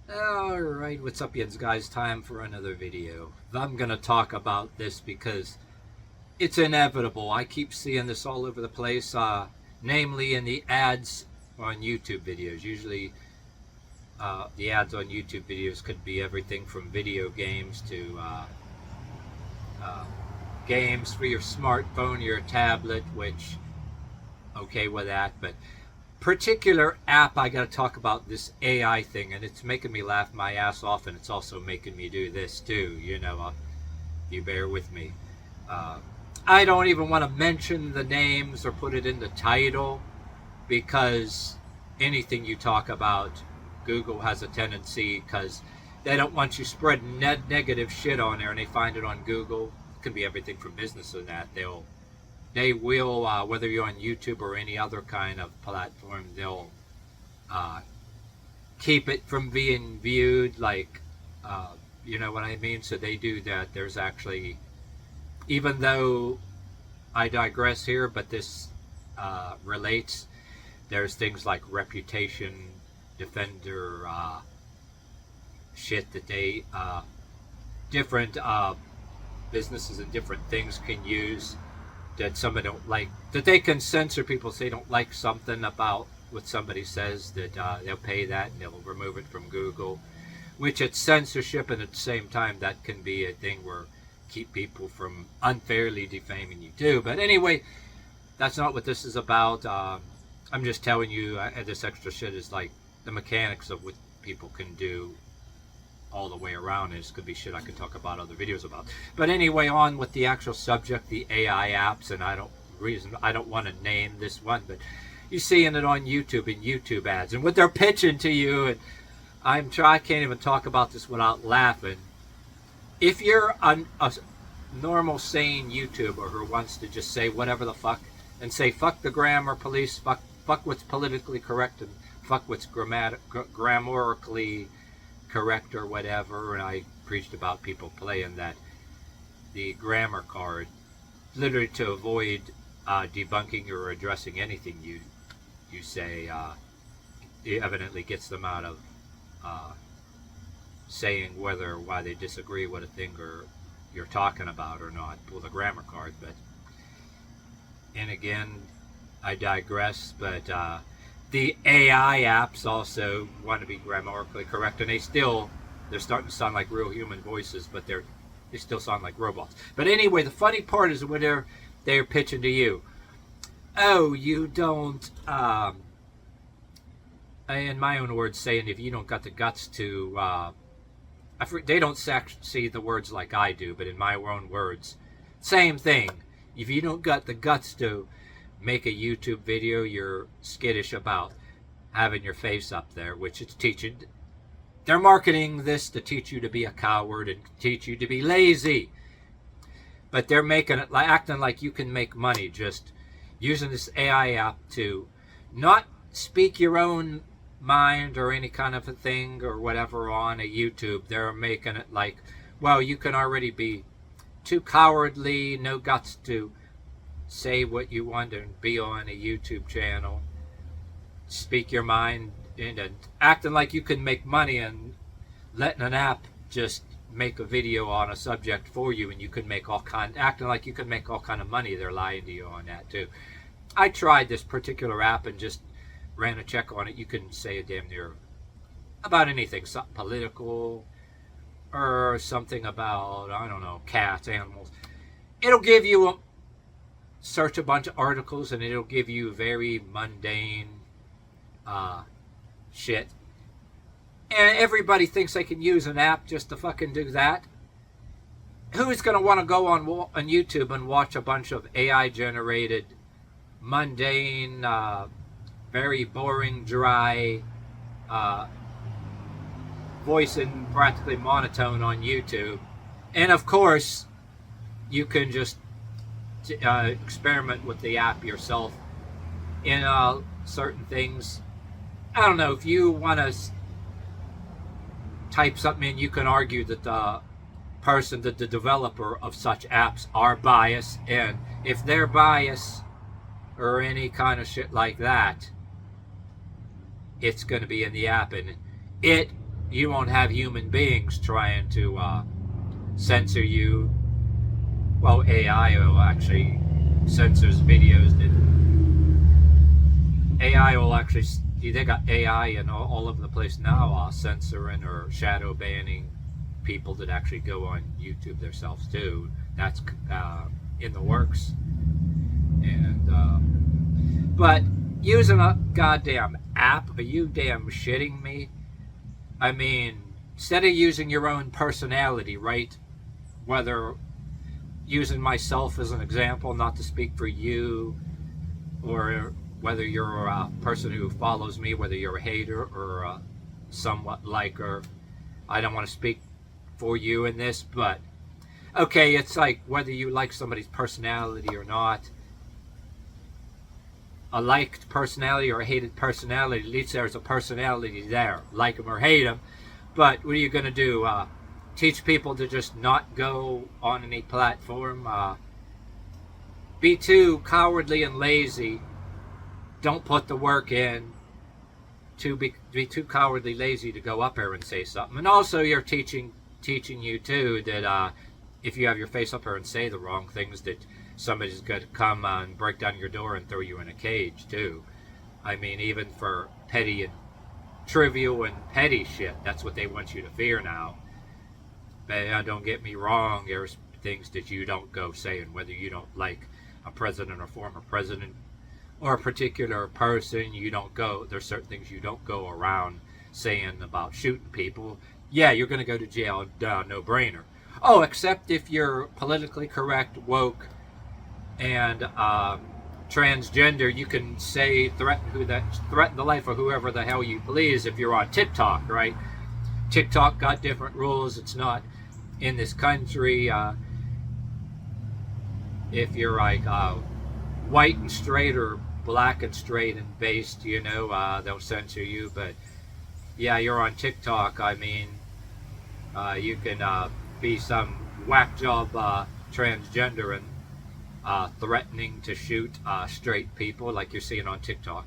Alright, what's up, yins guys? Time for another video. I'm gonna talk about this because it's inevitable. I keep seeing this all over the place, namely in the ads on YouTube videos. Usually, the ads on YouTube videos could be everything from video games to uh, games for your smartphone, your tablet, which, okay with that, but particular app I got to talk about this AI thing, and it's making me laugh my ass off, and it's also making me do this too. You bear with me. Uh, I don't even want to mention the names or put it in the title because anything you talk about, Google has a tendency because they don't want you spreading negative shit on there, and they find it on Google. It can be everything from business and that. They will, whether you're on YouTube or any other kind of platform, they'll uh, keep it from being viewed, like, you know what I mean? So they do that. There's actually, even though I digress here, but this relates, there's things like reputation defender shit that they, different businesses and different things can use that somebody don't like, that they can censor. People say don't like something about what somebody says, that they'll pay that and they'll remove it from Google, which it's censorship, and at the same time that can be a thing where keep people from unfairly defaming you too. But anyway, that's not what this is about. I'm just telling you, this extra shit is like the mechanics of what people can do all the way around. This could be shit I could talk about other videos about. But anyway, on with the actual subject, the AI apps, and I don't want to name this one, but you're seeing it on YouTube in YouTube ads and what they're pitching to you. And I can't even talk about this without laughing. If you're a normal, sane YouTuber who wants to just say whatever the fuck and say fuck the grammar police, fuck what's politically correct, and fuck what's grammatically correct or whatever, and I preached about people playing the grammar card, literally to avoid debunking or addressing anything you say. It evidently gets them out of saying why they disagree with a thing or you're talking about or not. Pull the grammar card. But and again, I digress. But the AI apps also want to be grammatically correct, and they're starting to sound like real human voices, but they still sound like robots. But anyway, the funny part is when they're pitching to you. Oh, you don't. In my own words, saying if you don't got the guts to, they don't see the words like I do, but in my own words, same thing. If you don't got the guts to make a YouTube video, you're skittish about having your face up there, which it's teaching. They're marketing this to teach you to be a coward and teach you to be lazy. But they're making it acting like you can make money just using this AI app to not speak your own mind or any kind of a thing or whatever on a YouTube. They're making it like, well, you can already be too cowardly, no guts to say what you want and be on a YouTube channel, speak your mind, and acting like you can make money and letting an app just make a video on a subject for you, and you can make acting like you can make all kind of money. They're lying to you on that too. I tried this particular app and just ran a check on it. You can say a damn near about anything, something political or something about, I don't know, cats, animals. It'll give you search a bunch of articles, and it'll give you very mundane shit. And everybody thinks they can use an app just to fucking do that. Who's going to want to go on YouTube and watch a bunch of AI generated, mundane, very boring, dry voice and practically monotone on YouTube? And of course, you can just experiment with the app yourself in certain things. I don't know, if you want to type something in, you can argue that the developer of such apps are biased, and if they're biased or any kind of shit like that, it's going to be in the app, and it you won't have human beings trying to censor you. Well, AI will actually censors videos that AI will actually. They got AI in all over the place now, censoring or shadow banning people that actually go on YouTube themselves too. That's in the works. And but using a goddamn app, are you damn shitting me? I mean, instead of using your own personality, right? Whether using myself as an example, not to speak for you, or whether you're a person who follows me, whether you're a hater or a somewhat liker. I don't want to speak for you in this, but okay, it's like whether you like somebody's personality or not. A liked personality or a hated personality, at least there's a personality there. Like them or hate them. But what are you going to do? Teach people to just not go on any platform? Be too cowardly and lazy. Don't put the work in to be too cowardly lazy to go up there and say something. And also you're teaching you too that if you have your face up there and say the wrong things, that somebody's going to come and break down your door and throw you in a cage too. I mean, even for petty and trivial and petty shit, that's what they want you to fear now. But don't get me wrong, there's things that you don't go saying, whether you don't like a president or former president or a particular person. You don't go, there's certain things you don't go around saying about shooting people. Yeah, you're going to go to jail, no brainer. Oh, except if you're politically correct, woke, and transgender, you can say threaten the life of whoever the hell you please if you're on TikTok, right? TikTok got different rules. It's not in this country. If you're like white and straight or black and straight and based, they'll censor you. But yeah, you're on TikTok. I mean, you can be some whack job transgender and threatening to shoot straight people like you're seeing on TikTok.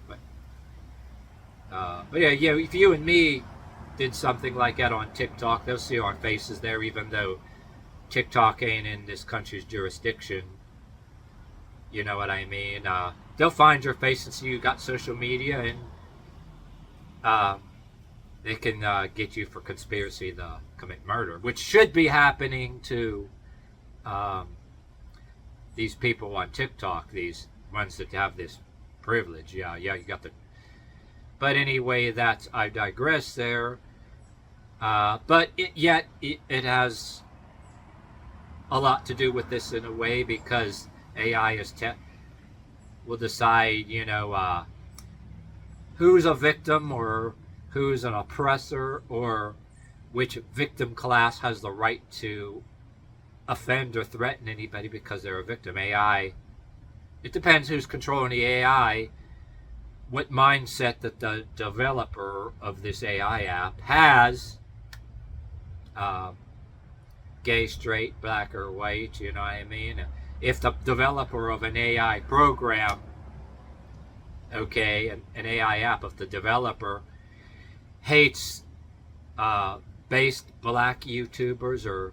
But yeah, if you and me did something like that on TikTok, they'll see our faces there, even though TikTok ain't in this country's jurisdiction. You know what I mean? They'll find your face and see you got social media, and they can get you for conspiracy to commit murder, which should be happening to these people on TikTok, these ones that have this privilege. Yeah, you got the. But anyway, I digress there. But it has a lot to do with this in a way, because AI will decide, who's a victim or who's an oppressor, or which victim class has the right to offend or threaten anybody because they're a victim. AI, it depends who's controlling the AI, what mindset that the developer of this AI app has, gay, straight, black, or white, you know what I mean? If the developer of an AI program, okay, an AI app, if the developer hates based black YouTubers, or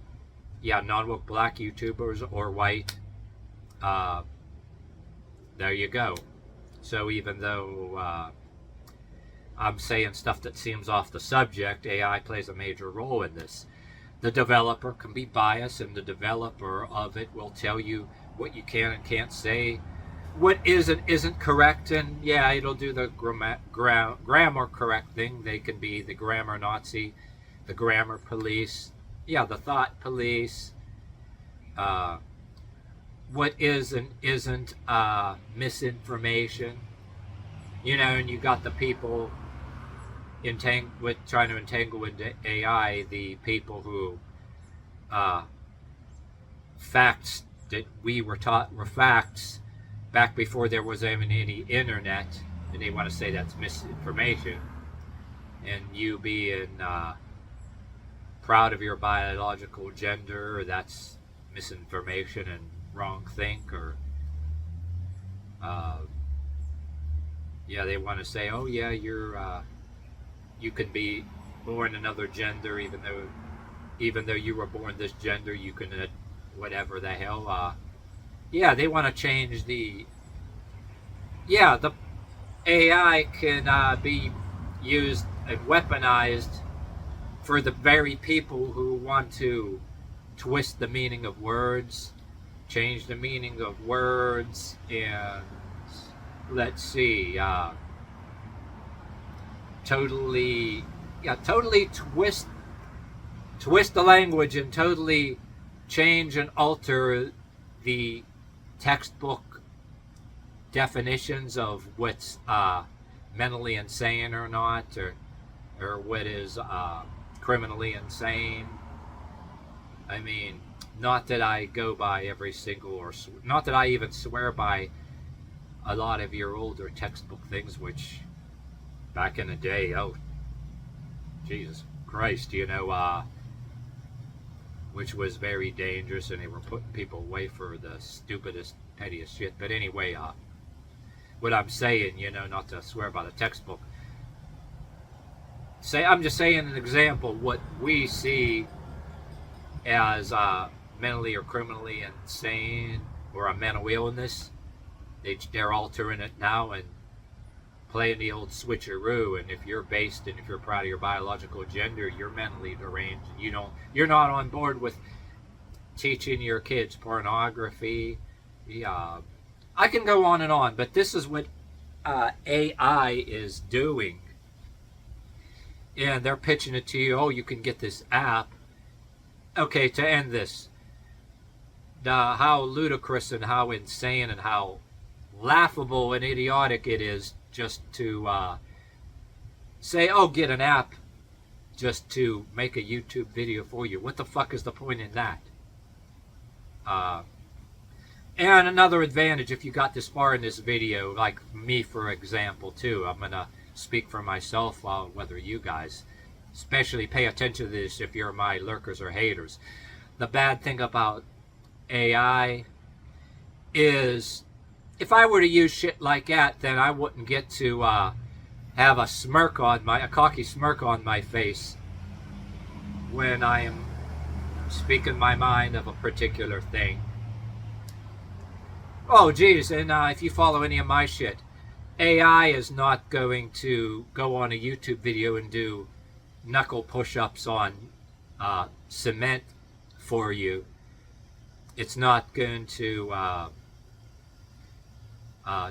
non-woke black YouTubers, or white, there you go. So even though I'm saying stuff that seems off the subject, AI plays a major role in this. The developer can be biased, and the developer of it will tell you what you can and can't say, what is and isn't correct, and yeah, it'll do the grammar correct thing. They can be the grammar Nazi, the grammar police, the thought police, what is and isn't misinformation, and you got the people trying to entangle into AI, the people who facts that we were taught were facts back before there was even any internet, and they want to say that's misinformation. And you being proud of your biological gender, that's misinformation and wrong think, or they want to say, oh yeah, you can be born another gender, even though you were born this gender, you can whatever the hell. Yeah, they want to change the. Yeah, the AI can be used and weaponized for the very people who want to twist the meaning of words, change the meaning of words, and let's see, totally twist the language and totally change and alter the textbook definitions of what's mentally insane or not, or what is criminally insane. I mean, not that I go by every single, or not that I even swear by a lot of your older textbook things, which back in the day, oh Jesus Christ, which was very dangerous, and they were putting people away for the stupidest, pettiest shit. But anyway, what I'm saying, not to swear by the textbook, I'm just saying an example, what we see as mentally or criminally insane, or a mental illness, they're altering it now and playing the old switcheroo. And if you're proud of your biological gender, you're mentally deranged. You're not on board with teaching your kids pornography. Yeah, I can go on and on, but this is what AI is doing. And they're pitching it to you. Oh, you can get this app. Okay, to end this, how ludicrous and how insane and how laughable and idiotic it is just to say, oh, get an app just to make a YouTube video for you. What the fuck is the point in that? And another advantage, if you got this far in this video, like me, for example, too, I'm going to speak for myself, whether you guys, especially pay attention to this if you're my lurkers or haters. The bad thing about AI is, if I were to use shit like that, then I wouldn't get to have a cocky smirk on my face when I am speaking my mind of a particular thing. Oh, geez, and if you follow any of my shit, AI is not going to go on a YouTube video and do knuckle push-ups on cement for you. It's not going to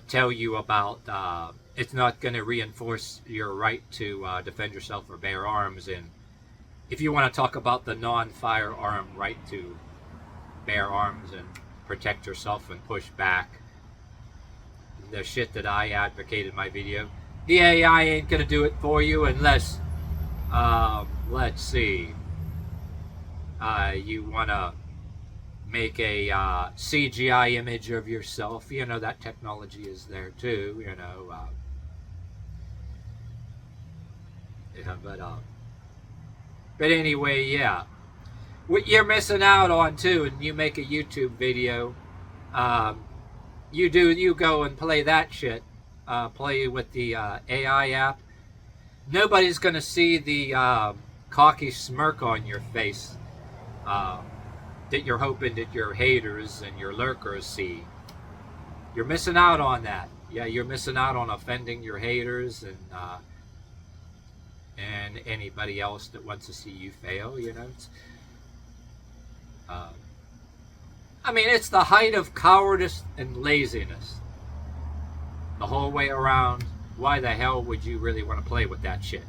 tell you about, it's not going to reinforce your right to defend yourself or bear arms. And if you want to talk about the non-firearm right to bear arms and protect yourself and push back, the shit that I advocate in my video, the AI ain't going to do it for you unless, let's see, you want to make a CGI image of yourself. That technology is there too, but anyway, yeah. What you're missing out on too, and you make a YouTube video, you go and play that shit, play with the AI app. Nobody's gonna see the cocky smirk on your face that you're hoping that your haters and your lurkers see. You're missing out on that. Yeah, you're missing out on offending your haters and anybody else that wants to see you fail. It's the height of cowardice and laziness the whole way around. Why the hell would you really want to play with that shit?